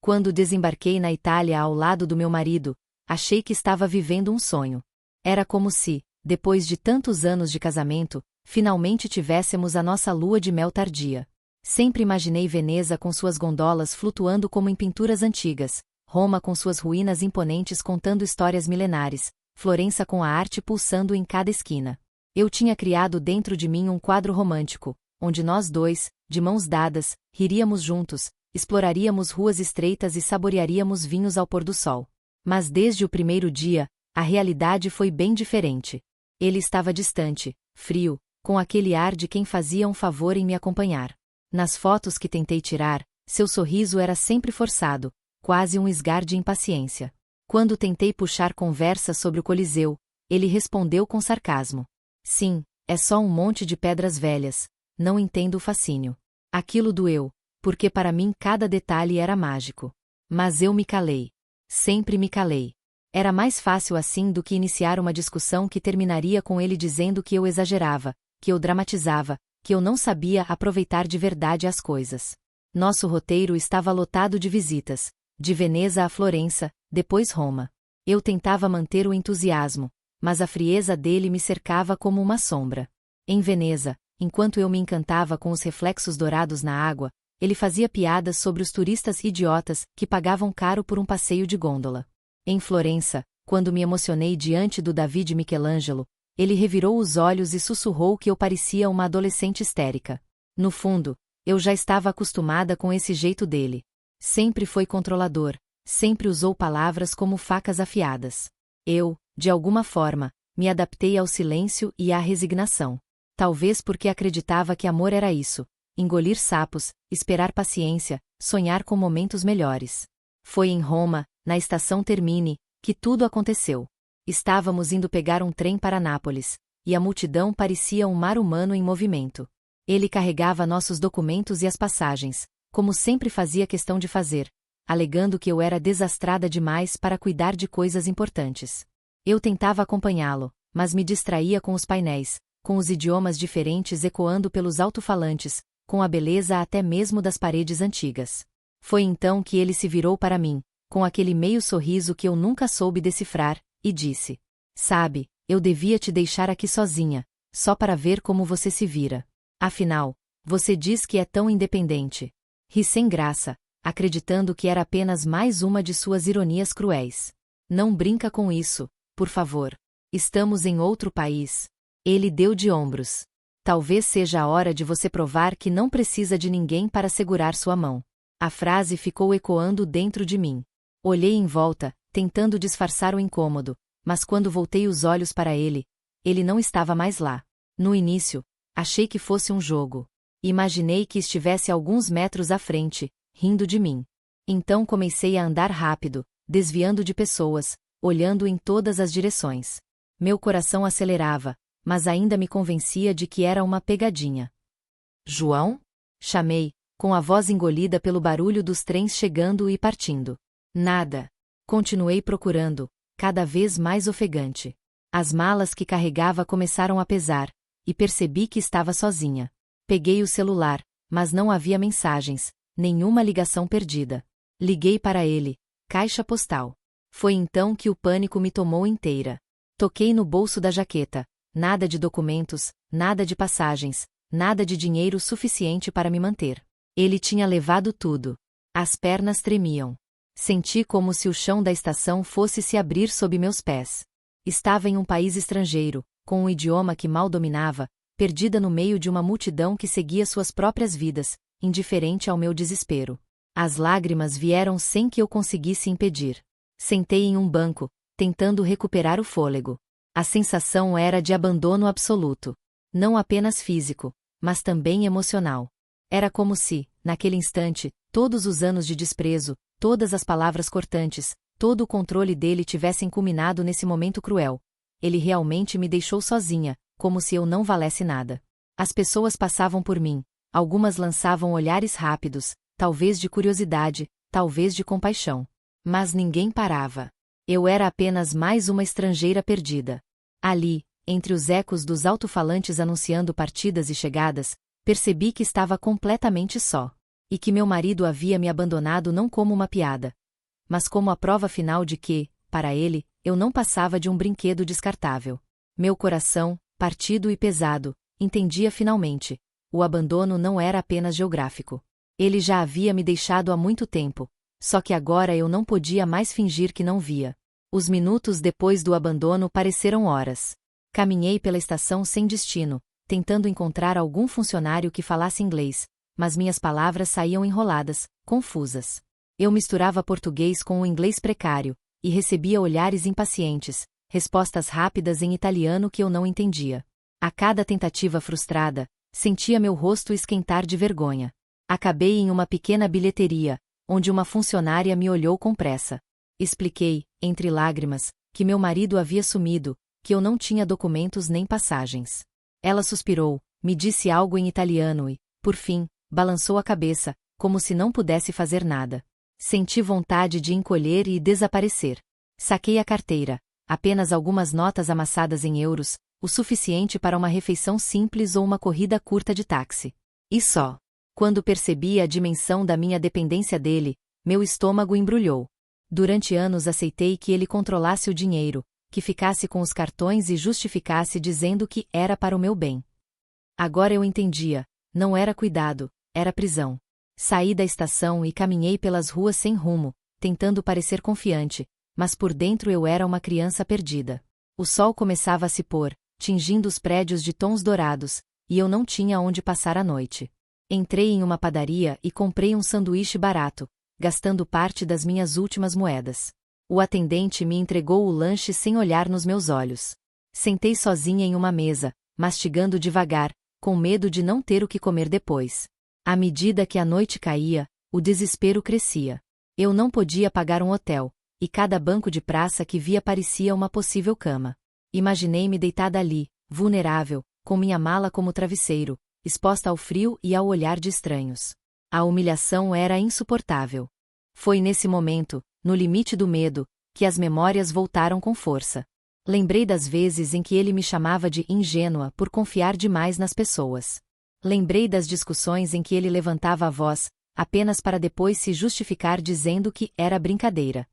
Quando desembarquei na Itália ao lado do meu marido, achei que estava vivendo um sonho. Era como se, depois de tantos anos de casamento, finalmente tivéssemos a nossa lua de mel tardia. Sempre imaginei Veneza com suas gondolas flutuando como em pinturas antigas, Roma com suas ruínas imponentes contando histórias milenares, Florença com a arte pulsando em cada esquina. Eu tinha criado dentro de mim um quadro romântico, onde nós dois, de mãos dadas, riríamos juntos, exploraríamos ruas estreitas e saborearíamos vinhos ao pôr do sol. Mas desde o primeiro dia, a realidade foi bem diferente. Ele estava distante, frio, com aquele ar de quem fazia um favor em me acompanhar. Nas fotos que tentei tirar, seu sorriso era sempre forçado, quase um esgar de impaciência. Quando tentei puxar conversa sobre o Coliseu, ele respondeu com sarcasmo. Sim, é só um monte de pedras velhas, não entendo o fascínio. Aquilo doeu, porque para mim cada detalhe era mágico. Mas eu me calei. Sempre me calei. Era mais fácil assim do que iniciar uma discussão que terminaria com ele dizendo que eu exagerava, que eu dramatizava, que eu não sabia aproveitar de verdade as coisas. Nosso roteiro estava lotado de visitas, de Veneza a Florença, depois Roma. Eu tentava manter o entusiasmo, mas a frieza dele me cercava como uma sombra. Em Veneza, enquanto eu me encantava com os reflexos dourados na água, ele fazia piadas sobre os turistas idiotas que pagavam caro por um passeio de gôndola. Em Florença, quando me emocionei diante do Davi de Michelangelo, ele revirou os olhos e sussurrou que eu parecia uma adolescente histérica. No fundo, eu já estava acostumada com esse jeito dele. Sempre foi controlador, sempre usou palavras como facas afiadas. Eu, de alguma forma, me adaptei ao silêncio e à resignação. Talvez porque acreditava que amor era isso, engolir sapos, esperar paciência, sonhar com momentos melhores. Foi em Roma, na estação Termini, que tudo aconteceu. Estávamos indo pegar um trem para Nápoles, e a multidão parecia um mar humano em movimento. Ele carregava nossos documentos e as passagens, como sempre fazia questão de fazer, alegando que eu era desastrada demais para cuidar de coisas importantes. Eu tentava acompanhá-lo, mas me distraía com os painéis, com os idiomas diferentes ecoando pelos alto-falantes, com a beleza até mesmo das paredes antigas. Foi então que ele se virou para mim, com aquele meio sorriso que eu nunca soube decifrar, e disse: Sabe, eu devia te deixar aqui sozinha, só para ver como você se vira. Afinal, você diz que é tão independente. Ri sem graça, acreditando que era apenas mais uma de suas ironias cruéis. Não brinca com isso, por favor. Estamos em outro país. Ele deu de ombros. Talvez seja a hora de você provar que não precisa de ninguém para segurar sua mão. A frase ficou ecoando dentro de mim. Olhei em volta, tentando disfarçar o incômodo, mas quando voltei os olhos para ele, ele não estava mais lá. No início, achei que fosse um jogo. Imaginei que estivesse alguns metros à frente, rindo de mim. Então comecei a andar rápido, desviando de pessoas, olhando em todas as direções. Meu coração acelerava, mas ainda me convencia de que era uma pegadinha. João? Chamei, com a voz engolida pelo barulho dos trens chegando e partindo. Nada. Continuei procurando, cada vez mais ofegante. As malas que carregava começaram a pesar, e percebi que estava sozinha. Peguei o celular, mas não havia mensagens, nenhuma ligação perdida. Liguei para ele, caixa postal. Foi então que o pânico me tomou inteira. Toquei no bolso da jaqueta, nada de documentos, nada de passagens, nada de dinheiro suficiente para me manter. Ele tinha levado tudo. As pernas tremiam. Senti como se o chão da estação fosse se abrir sob meus pés. Estava em um país estrangeiro, com um idioma que mal dominava, perdida no meio de uma multidão que seguia suas próprias vidas, indiferente ao meu desespero. As lágrimas vieram sem que eu conseguisse impedir. Sentei em um banco, tentando recuperar o fôlego. A sensação era de abandono absoluto. Não apenas físico, mas também emocional. Era como se, naquele instante, todos os anos de desprezo, todas as palavras cortantes, todo o controle dele tivessem culminado nesse momento cruel. Ele realmente me deixou sozinha, como se eu não valesse nada. As pessoas passavam por mim, algumas lançavam olhares rápidos, talvez de curiosidade, talvez de compaixão. Mas ninguém parava. Eu era apenas mais uma estrangeira perdida. Ali, entre os ecos dos alto-falantes anunciando partidas e chegadas, percebi que estava completamente só. e que meu marido havia me abandonado não como uma piada, mas como a prova final de que, para ele, eu não passava de um brinquedo descartável. Meu coração, partido e pesado, entendia finalmente: o abandono não era apenas geográfico. Ele já havia me deixado há muito tempo, só que agora eu não podia mais fingir que não via. Os minutos depois do abandono pareceram horas. Caminhei pela estação sem destino, tentando encontrar algum funcionário que falasse inglês, mas minhas palavras saíam enroladas, confusas. Eu misturava português com o inglês precário, e recebia olhares impacientes, respostas rápidas em italiano que eu não entendia. A cada tentativa frustrada, sentia meu rosto esquentar de vergonha. Acabei em uma pequena bilheteria, onde uma funcionária me olhou com pressa. Expliquei, entre lágrimas, que meu marido havia sumido, que eu não tinha documentos nem passagens. Ela suspirou, me disse algo em italiano e, por fim, balançou a cabeça, como se não pudesse fazer nada. Senti vontade de encolher e desaparecer. Saquei a carteira, apenas algumas notas amassadas em euros, o suficiente para uma refeição simples ou uma corrida curta de táxi. E só. Quando percebi a dimensão da minha dependência dele, meu estômago embrulhou. Durante anos aceitei que ele controlasse o dinheiro, que ficasse com os cartões e justificasse dizendo que era para o meu bem. Agora eu entendia, não era cuidado, era prisão. Saí da estação e caminhei pelas ruas sem rumo, tentando parecer confiante, mas por dentro eu era uma criança perdida. O sol começava a se pôr, tingindo os prédios de tons dourados, e eu não tinha onde passar a noite. Entrei em uma padaria e comprei um sanduíche barato, gastando parte das minhas últimas moedas. O atendente me entregou o lanche sem olhar nos meus olhos. Sentei sozinha em uma mesa, mastigando devagar, com medo de não ter o que comer depois. À medida que a noite caía, o desespero crescia. Eu não podia pagar um hotel, e cada banco de praça que via parecia uma possível cama. Imaginei-me deitada ali, vulnerável, com minha mala como travesseiro, exposta ao frio e ao olhar de estranhos. A humilhação era insuportável. Foi nesse momento, no limite do medo, que as memórias voltaram com força. Lembrei das vezes em que ele me chamava de ingênua por confiar demais nas pessoas. Lembrei das discussões em que ele levantava a voz, apenas para depois se justificar dizendo que era brincadeira.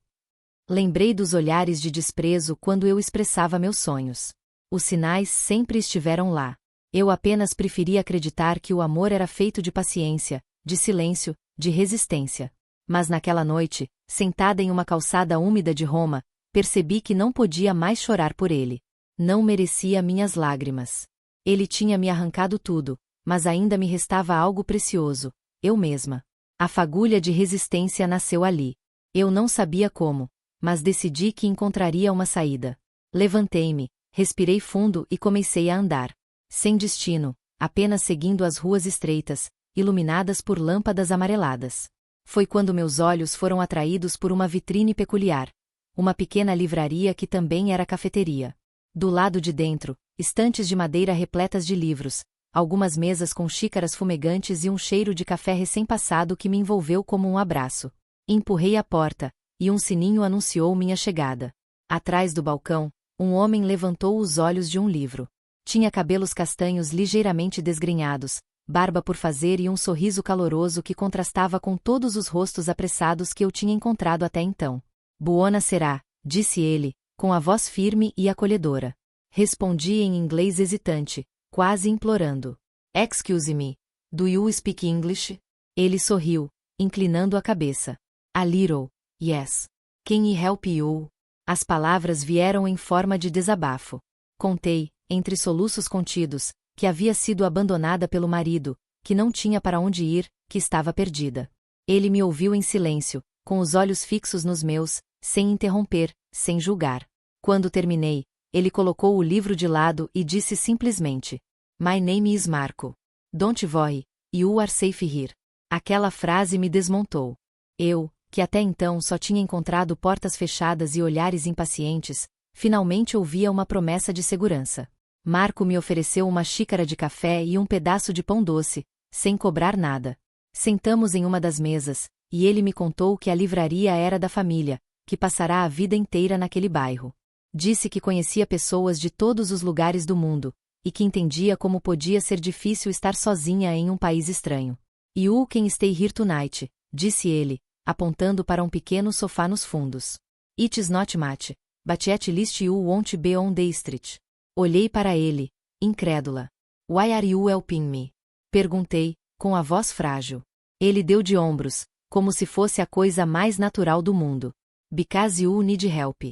Lembrei dos olhares de desprezo quando eu expressava meus sonhos. Os sinais sempre estiveram lá. Eu apenas preferia acreditar que o amor era feito de paciência, de silêncio, de resistência. Mas naquela noite, sentada em uma calçada úmida de Roma, percebi que não podia mais chorar por ele. Não merecia minhas lágrimas. Ele tinha me arrancado tudo, mas ainda me restava algo precioso, eu mesma. A fagulha de resistência nasceu ali. Eu não sabia como, mas decidi que encontraria uma saída. Levantei-me, respirei fundo e comecei a andar. Sem destino, apenas seguindo as ruas estreitas, iluminadas por lâmpadas amareladas. Foi quando meus olhos foram atraídos por uma vitrine peculiar. Uma pequena livraria que também era cafeteria. Do lado de dentro, estantes de madeira repletas de livros, algumas mesas com xícaras fumegantes e um cheiro de café recém-passado que me envolveu como um abraço. Empurrei a porta, e um sininho anunciou minha chegada. Atrás do balcão, um homem levantou os olhos de um livro. Tinha cabelos castanhos ligeiramente desgrenhados, barba por fazer e um sorriso caloroso que contrastava com todos os rostos apressados que eu tinha encontrado até então. Buona será, disse ele, com a voz firme e acolhedora. Respondi em inglês hesitante, quase implorando. Excuse me, do you speak English? Ele sorriu, inclinando a cabeça. A little, yes. Can I help you? As palavras vieram em forma de desabafo. Contei, entre soluços contidos, que havia sido abandonada pelo marido, que não tinha para onde ir, que estava perdida. Ele me ouviu em silêncio, com os olhos fixos nos meus, sem interromper, sem julgar. Quando terminei, ele colocou o livro de lado e disse simplesmente: My name is Marco. Don't worry, you are safe here. Aquela frase me desmontou. Eu, que até então só tinha encontrado portas fechadas e olhares impacientes, finalmente ouvia uma promessa de segurança. Marco me ofereceu uma xícara de café e um pedaço de pão doce, sem cobrar nada. Sentamos em uma das mesas, e ele me contou que a livraria era da família, que passará a vida inteira naquele bairro. Disse que conhecia pessoas de todos os lugares do mundo, e que entendia como podia ser difícil estar sozinha em um país estranho. You can stay here tonight, disse ele, apontando para um pequeno sofá nos fundos. It's not much, but at least you won't be on the street. Olhei para ele, incrédula. Why are you helping me? Perguntei, com a voz frágil. Ele deu de ombros, como se fosse a coisa mais natural do mundo. Because you need help.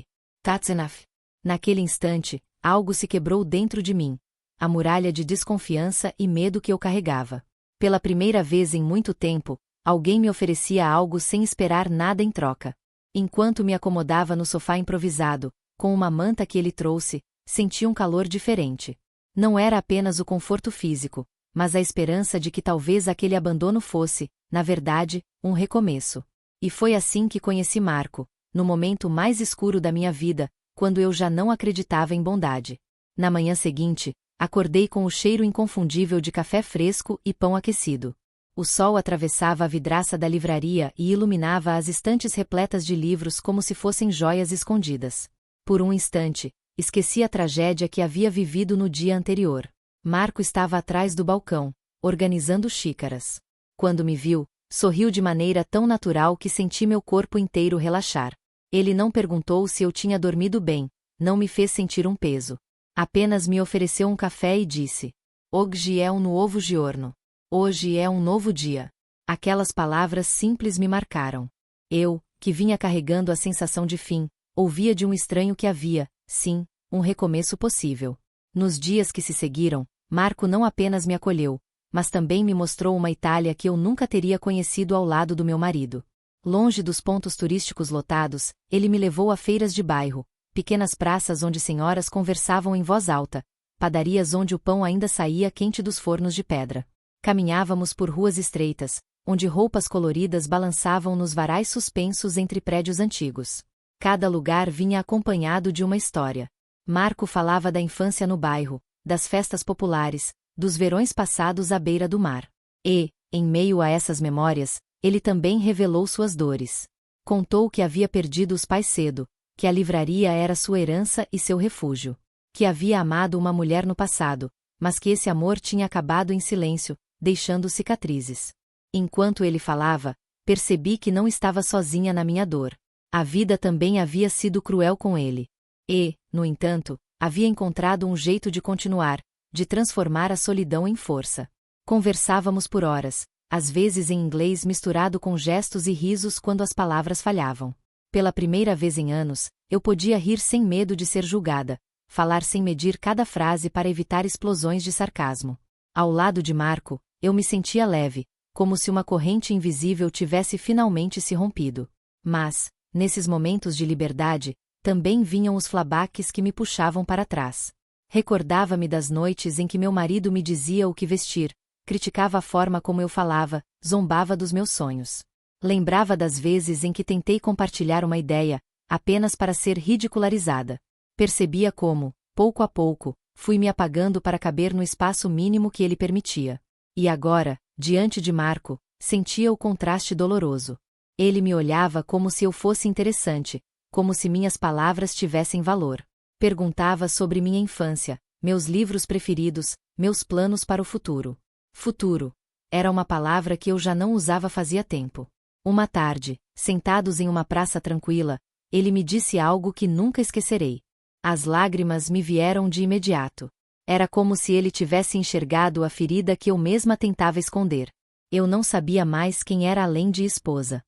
That's enough. Naquele instante, algo se quebrou dentro de mim. A muralha de desconfiança e medo que eu carregava. Pela primeira vez em muito tempo, alguém me oferecia algo sem esperar nada em troca. Enquanto me acomodava no sofá improvisado, com uma manta que ele trouxe, senti um calor diferente. Não era apenas o conforto físico, mas a esperança de que talvez aquele abandono fosse, na verdade, um recomeço. E foi assim que conheci Marco, no momento mais escuro da minha vida, quando eu já não acreditava em bondade. Na manhã seguinte, acordei com o cheiro inconfundível de café fresco e pão aquecido. O sol atravessava a vidraça da livraria e iluminava as estantes repletas de livros como se fossem joias escondidas. Por um instante, esqueci a tragédia que havia vivido no dia anterior. Marco estava atrás do balcão, organizando xícaras. Quando me viu, sorriu de maneira tão natural que senti meu corpo inteiro relaxar. Ele não perguntou se eu tinha dormido bem, não me fez sentir um peso. Apenas me ofereceu um café e disse: Oggi é um novo giorno. Hoje é um novo dia. Aquelas palavras simples me marcaram. Eu, que vinha carregando a sensação de fim, ouvia de um estranho que havia, sim, um recomeço possível. Nos dias que se seguiram, Marco não apenas me acolheu, mas também me mostrou uma Itália que eu nunca teria conhecido ao lado do meu marido. Longe dos pontos turísticos lotados, ele me levou a feiras de bairro, pequenas praças onde senhoras conversavam em voz alta, padarias onde o pão ainda saía quente dos fornos de pedra. Caminhávamos por ruas estreitas, onde roupas coloridas balançavam nos varais suspensos entre prédios antigos. Cada lugar vinha acompanhado de uma história. Marco falava da infância no bairro, das festas populares, dos verões passados à beira do mar. E, em meio a essas memórias, ele também revelou suas dores. Contou que havia perdido os pais cedo, que a livraria era sua herança e seu refúgio. Que havia amado uma mulher no passado, mas que esse amor tinha acabado em silêncio, deixando cicatrizes. Enquanto ele falava, percebi que não estava sozinha na minha dor. A vida também havia sido cruel com ele. E, no entanto, havia encontrado um jeito de continuar, de transformar a solidão em força. Conversávamos por horas, às vezes em inglês misturado com gestos e risos quando as palavras falhavam. Pela primeira vez em anos, eu podia rir sem medo de ser julgada, falar sem medir cada frase para evitar explosões de sarcasmo. Ao lado de Marco, eu me sentia leve, como se uma corrente invisível tivesse finalmente se rompido. Mas, nesses momentos de liberdade, também vinham os flashbacks que me puxavam para trás. Recordava-me das noites em que meu marido me dizia o que vestir, criticava a forma como eu falava, zombava dos meus sonhos. Lembrava das vezes em que tentei compartilhar uma ideia, apenas para ser ridicularizada. Percebia como, pouco a pouco, fui me apagando para caber no espaço mínimo que ele permitia. E agora, diante de Marco, sentia o contraste doloroso. Ele me olhava como se eu fosse interessante, como se minhas palavras tivessem valor. Perguntava sobre minha infância, meus livros preferidos, meus planos para o futuro. Futuro. Era uma palavra que eu já não usava fazia tempo. Uma tarde, sentados em uma praça tranquila, ele me disse algo que nunca esquecerei. As lágrimas me vieram de imediato. Era como se ele tivesse enxergado a ferida que eu mesma tentava esconder. Eu não sabia mais quem era além de esposa.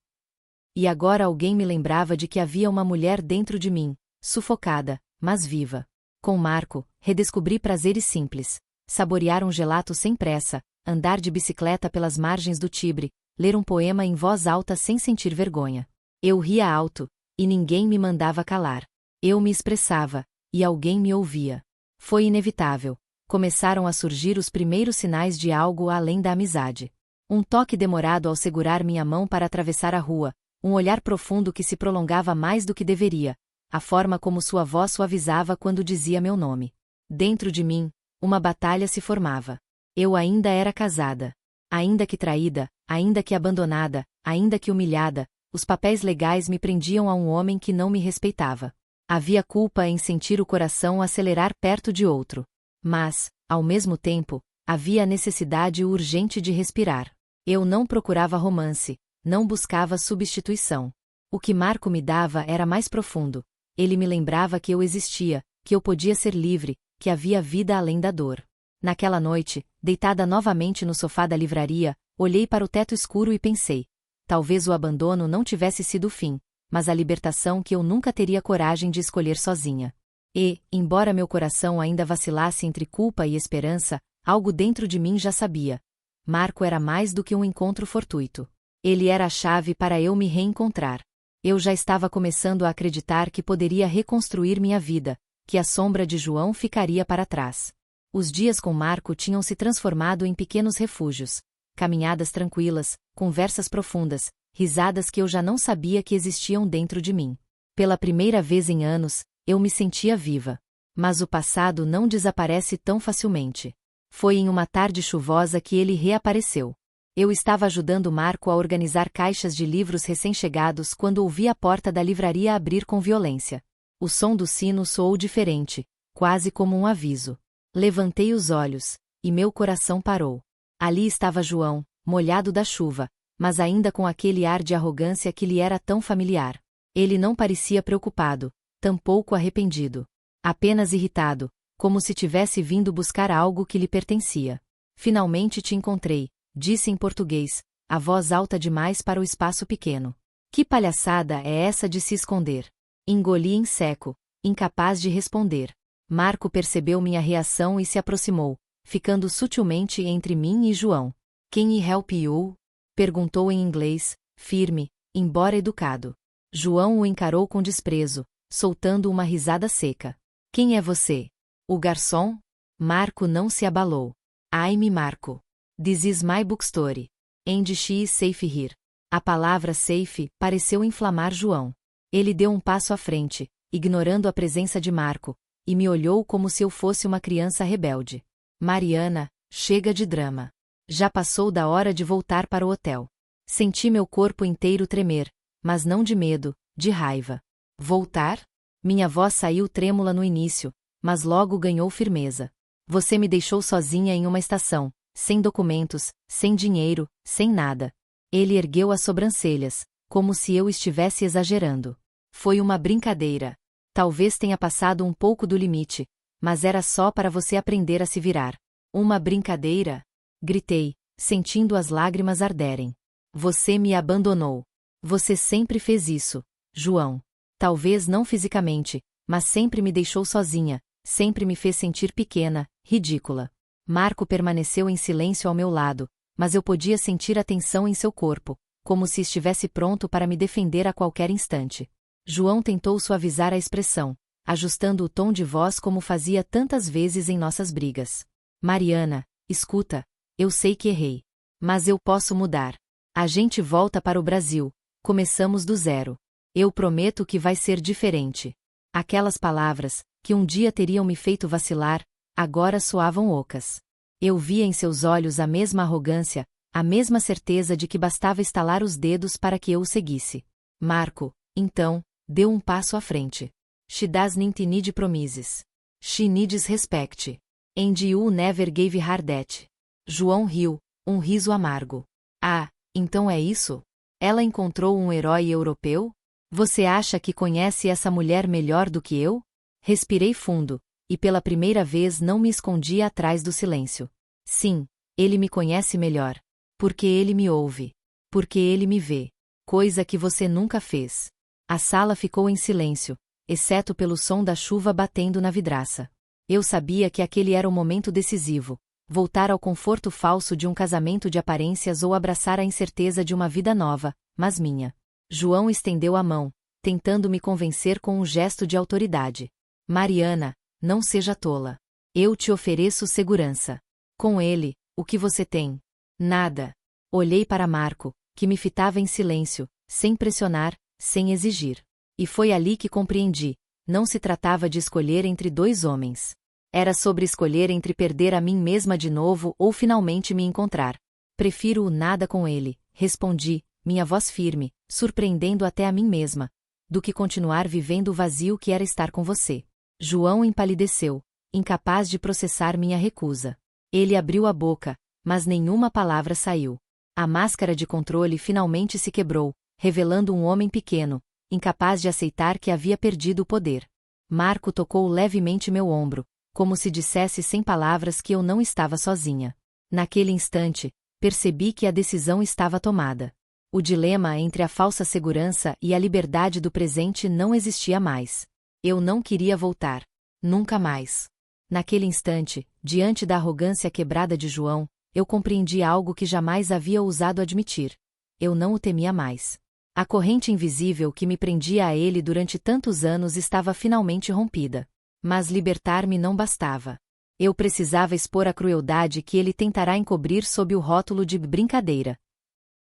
E agora alguém me lembrava de que havia uma mulher dentro de mim, sufocada, mas viva. Com Marco, redescobri prazeres simples. Saborear um gelato sem pressa, andar de bicicleta pelas margens do Tibre, ler um poema em voz alta sem sentir vergonha. Eu ria alto, e ninguém me mandava calar. Eu me expressava, e alguém me ouvia. Foi inevitável. Começaram a surgir os primeiros sinais de algo além da amizade. Um toque demorado ao segurar minha mão para atravessar a rua, um olhar profundo que se prolongava mais do que deveria, a forma como sua voz suavizava quando dizia meu nome. Dentro de mim, uma batalha se formava. Eu ainda era casada. Ainda que traída, ainda que abandonada, ainda que humilhada, os papéis legais me prendiam a um homem que não me respeitava. Havia culpa em sentir o coração acelerar perto de outro. Mas, ao mesmo tempo, havia a necessidade urgente de respirar. Eu não procurava romance, não buscava substituição. O que Marco me dava era mais profundo. Ele me lembrava que eu existia, que eu podia ser livre, que havia vida além da dor. Naquela noite, deitada novamente no sofá da livraria, olhei para o teto escuro e pensei: talvez o abandono não tivesse sido o fim, mas a libertação que eu nunca teria coragem de escolher sozinha. E, embora meu coração ainda vacilasse entre culpa e esperança, algo dentro de mim já sabia. Marco era mais do que um encontro fortuito. Ele era a chave para eu me reencontrar. Eu já estava começando a acreditar que poderia reconstruir minha vida, que a sombra de João ficaria para trás. Os dias com Marco tinham se transformado em pequenos refúgios, caminhadas tranquilas, conversas profundas, risadas que eu já não sabia que existiam dentro de mim. Pela primeira vez em anos, eu me sentia viva. Mas o passado não desaparece tão facilmente. Foi em uma tarde chuvosa que ele reapareceu. Eu estava ajudando Marco a organizar caixas de livros recém-chegados quando ouvi a porta da livraria abrir com violência. O som do sino soou diferente, quase como um aviso. Levantei os olhos, e meu coração parou. Ali estava João, molhado da chuva, mas ainda com aquele ar de arrogância que lhe era tão familiar. Ele não parecia preocupado, tampouco arrependido. Apenas irritado, como se tivesse vindo buscar algo que lhe pertencia. Finalmente te encontrei, disse em português, a voz alta demais para o espaço pequeno. Que palhaçada é essa de se esconder? Engoli em seco, incapaz de responder. Marco percebeu minha reação e se aproximou, ficando sutilmente entre mim e João. Can I help you? Perguntou em inglês, firme, embora educado. João o encarou com desprezo, soltando uma risada seca. Quem é você? O garçom? Marco não se abalou. I'm Marco. This is my bookstore. And she is safe here. A palavra safe pareceu inflamar João. Ele deu um passo à frente, ignorando a presença de Marco, e me olhou como se eu fosse uma criança rebelde. Mariana, chega de drama. Já passou da hora de voltar para o hotel. Senti meu corpo inteiro tremer, mas não de medo, de raiva. Voltar? Minha voz saiu trêmula no início, mas logo ganhou firmeza. Você me deixou sozinha em uma estação, sem documentos, sem dinheiro, sem nada. Ele ergueu as sobrancelhas, como se eu estivesse exagerando. Foi uma brincadeira. Talvez tenha passado um pouco do limite, mas era só para você aprender a se virar. Uma brincadeira? Gritei, sentindo as lágrimas arderem. Você me abandonou. Você sempre fez isso, João. Talvez não fisicamente, mas sempre me deixou sozinha, sempre me fez sentir pequena, ridícula. Marco permaneceu em silêncio ao meu lado, mas eu podia sentir a tensão em seu corpo, como se estivesse pronto para me defender a qualquer instante. João tentou suavizar a expressão, ajustando o tom de voz como fazia tantas vezes em nossas brigas. Mariana, escuta, eu sei que errei. Mas eu posso mudar. A gente volta para o Brasil, começamos do zero. Eu prometo que vai ser diferente. Aquelas palavras, que um dia teriam me feito vacilar, agora soavam ocas. Eu via em seus olhos a mesma arrogância, a mesma certeza de que bastava estalar os dedos para que eu o seguisse. Marco, então, deu um passo à frente. She doesn't need promises. She needs respect. And you never gave her that. João riu, um riso amargo. Ah, então é isso? Ela encontrou um herói europeu? Você acha que conhece essa mulher melhor do que eu? Respirei fundo, e pela primeira vez não me escondi atrás do silêncio. Sim, ele me conhece melhor. Porque ele me ouve. Porque ele me vê. Coisa que você nunca fez. A sala ficou em silêncio, exceto pelo som da chuva batendo na vidraça. Eu sabia que aquele era o momento decisivo. Voltar ao conforto falso de um casamento de aparências ou abraçar a incerteza de uma vida nova, mas minha. João estendeu a mão, tentando me convencer com um gesto de autoridade. Mariana, não seja tola. Eu te ofereço segurança. Com ele, o que você tem? Nada. Olhei para Marco, que me fitava em silêncio, sem pressionar, sem exigir. E foi ali que compreendi. Não se tratava de escolher entre dois homens. Era sobre escolher entre perder a mim mesma de novo ou finalmente me encontrar. Prefiro o nada com ele, respondi, minha voz firme, surpreendendo até a mim mesma, do que continuar vivendo o vazio que era estar com você. João empalideceu, incapaz de processar minha recusa. Ele abriu a boca, mas nenhuma palavra saiu. A máscara de controle finalmente se quebrou, revelando um homem pequeno, incapaz de aceitar que havia perdido o poder. Marco tocou levemente meu ombro, como se dissesse sem palavras que eu não estava sozinha. Naquele instante, percebi que a decisão estava tomada. O dilema entre a falsa segurança e a liberdade do presente não existia mais. Eu não queria voltar. Nunca mais. Naquele instante, diante da arrogância quebrada de João, eu compreendi algo que jamais havia ousado admitir. Eu não o temia mais. A corrente invisível que me prendia a ele durante tantos anos estava finalmente rompida. Mas libertar-me não bastava. Eu precisava expor a crueldade que ele tentará encobrir sob o rótulo de brincadeira.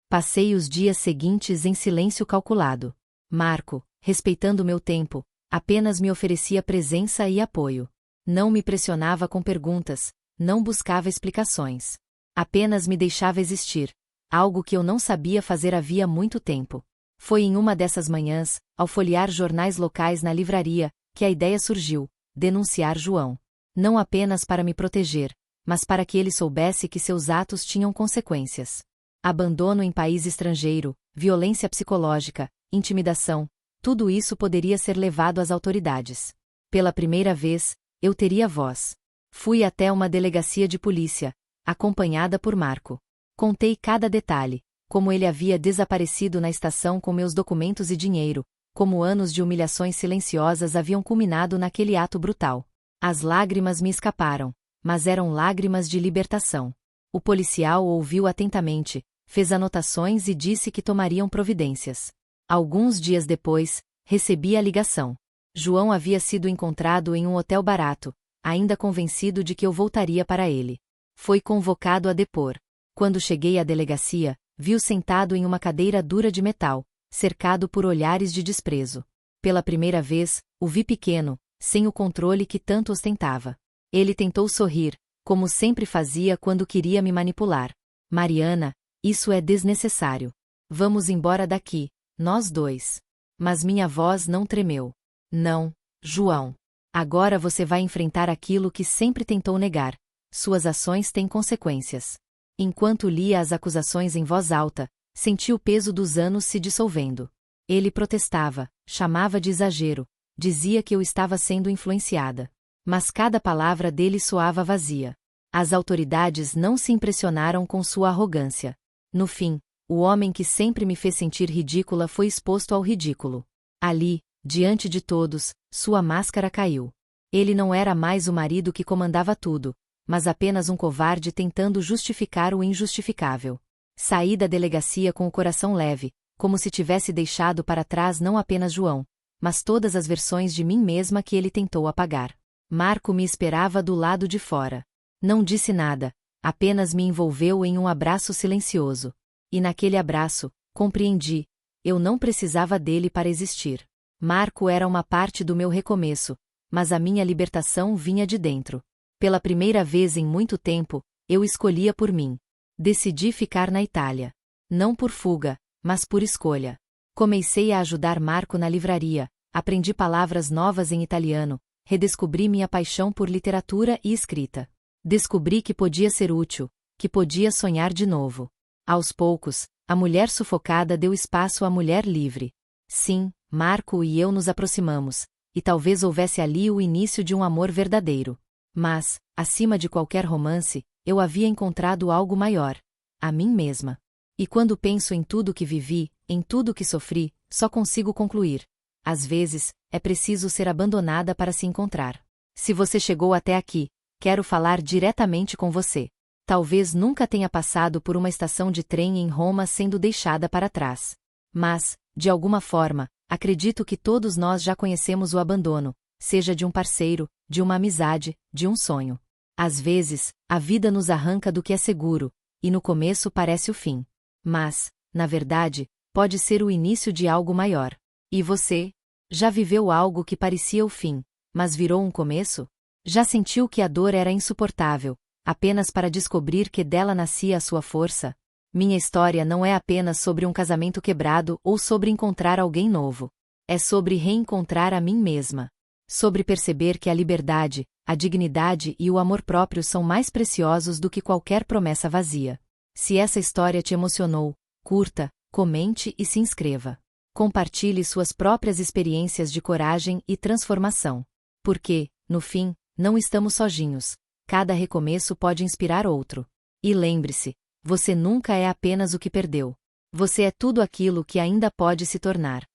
Passei os dias seguintes em silêncio calculado. Marco, respeitando meu tempo, apenas me oferecia presença e apoio. Não me pressionava com perguntas, não buscava explicações. Apenas me deixava existir, algo que eu não sabia fazer havia muito tempo. Foi em uma dessas manhãs, ao folhear jornais locais na livraria, que a ideia surgiu: denunciar João. Não apenas para me proteger, mas para que ele soubesse que seus atos tinham consequências. Abandono em país estrangeiro, violência psicológica, intimidação, tudo isso poderia ser levado às autoridades. Pela primeira vez, eu teria voz. Fui até uma delegacia de polícia, acompanhada por Marco. Contei cada detalhe, como ele havia desaparecido na estação com meus documentos e dinheiro, como anos de humilhações silenciosas haviam culminado naquele ato brutal. As lágrimas me escaparam, mas eram lágrimas de libertação. O policial ouviu atentamente, fez anotações e disse que tomariam providências. Alguns dias depois, recebi a ligação. João havia sido encontrado em um hotel barato, ainda convencido de que eu voltaria para ele. Foi convocado a depor. Quando cheguei à delegacia, vi-o sentado em uma cadeira dura de metal, cercado por olhares de desprezo. Pela primeira vez, o vi pequeno, sem o controle que tanto ostentava. Ele tentou sorrir, como sempre fazia quando queria me manipular. Mariana, isso é desnecessário. Vamos embora daqui, nós dois. Mas minha voz não tremeu. Não, João. Agora você vai enfrentar aquilo que sempre tentou negar. Suas ações têm consequências. Enquanto lia as acusações em voz alta, senti o peso dos anos se dissolvendo. Ele protestava, chamava de exagero, dizia que eu estava sendo influenciada. Mas cada palavra dele soava vazia. As autoridades não se impressionaram com sua arrogância. No fim, o homem que sempre me fez sentir ridícula foi exposto ao ridículo. Ali, diante de todos, sua máscara caiu. Ele não era mais o marido que comandava tudo, mas apenas um covarde tentando justificar o injustificável. Saí da delegacia com o coração leve, como se tivesse deixado para trás não apenas João, mas todas as versões de mim mesma que ele tentou apagar. Marco me esperava do lado de fora. Não disse nada, apenas me envolveu em um abraço silencioso. E naquele abraço, compreendi, eu não precisava dele para existir. Marco era uma parte do meu recomeço, mas a minha libertação vinha de dentro. Pela primeira vez em muito tempo, eu escolhia por mim. Decidi ficar na Itália. Não por fuga, mas por escolha. Comecei a ajudar Marco na livraria, aprendi palavras novas em italiano, redescobri minha paixão por literatura e escrita. Descobri que podia ser útil, que podia sonhar de novo. Aos poucos, a mulher sufocada deu espaço à mulher livre. Sim, Marco e eu nos aproximamos, e talvez houvesse ali o início de um amor verdadeiro. Mas, acima de qualquer romance, eu havia encontrado algo maior: a mim mesma. E quando penso em tudo que vivi, em tudo que sofri, só consigo concluir: às vezes, é preciso ser abandonada para se encontrar. Se você chegou até aqui, quero falar diretamente com você. Talvez nunca tenha passado por uma estação de trem em Roma sendo deixada para trás. Mas, de alguma forma, acredito que todos nós já conhecemos o abandono, seja de um parceiro, de uma amizade, de um sonho. Às vezes, a vida nos arranca do que é seguro, e no começo parece o fim. Mas, na verdade, pode ser o início de algo maior. E você? Já viveu algo que parecia o fim, mas virou um começo? Já sentiu que a dor era insuportável, apenas para descobrir que dela nascia a sua força? Minha história não é apenas sobre um casamento quebrado ou sobre encontrar alguém novo. É sobre reencontrar a mim mesma. Sobre perceber que a liberdade, a dignidade e o amor próprio são mais preciosos do que qualquer promessa vazia. Se essa história te emocionou, curta, comente e se inscreva. Compartilhe suas próprias experiências de coragem e transformação. Porque, no fim, não estamos sozinhos. Cada recomeço pode inspirar outro. E lembre-se, você nunca é apenas o que perdeu. Você é tudo aquilo que ainda pode se tornar.